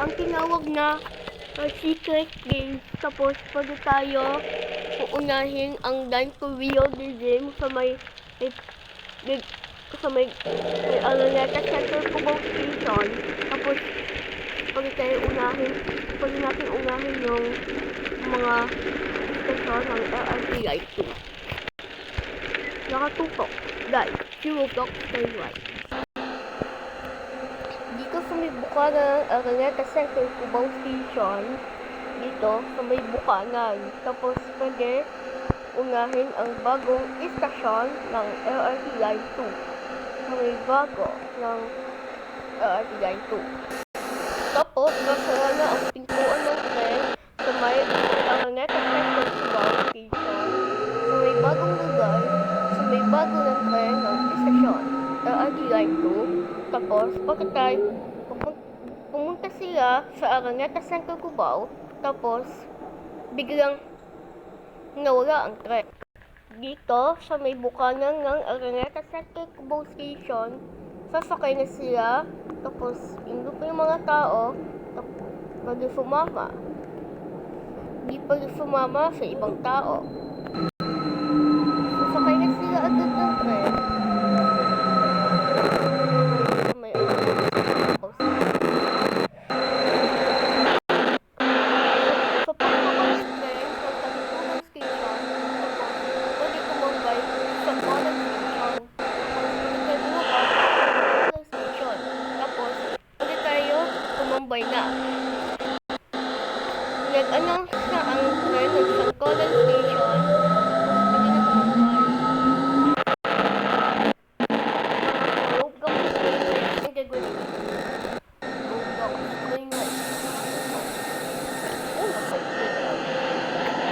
ang tinawag na secret game. Tapos pwede tayo uunahin ang Line to Rio Museum sa may Araneta Center Cubao Station. Tapos pwede natin unahin yung mga station ng LRTI 2. Nakatutok. Guys, zero block, stay right. Dito sa may bukanan, Araneta Center Cubao Station. Dito sa may bukanan. Tapos pwede unahin ang bagong istasyon ng LRT Line 2. May bago ng LRT Line 2. Tapos, nasara na ang pintuan ng tren sa may Araneta Center Cubao Station. Sa may bagong lugar, sa may bago ng tren ng istasyon, LRT Line 2. Tapos, pagkatay, pumunta sila sa Araneta Center Cubao. Tapos, biglang nawala ang tren. Dito, sa may bukanan ng Araneta Center Cubao Station, sasakay na sila. Tapos, hindi pa yung mga tao pwede sumama. Hindi pwede sumama sa ibang tao. Sasakay na sila agad ng tren. May so, pagkakabalik tren sa Kalipunan Station, pwede tumambay sa Conan Station. Tapos, pwede tayo tumambay na. Nag-announce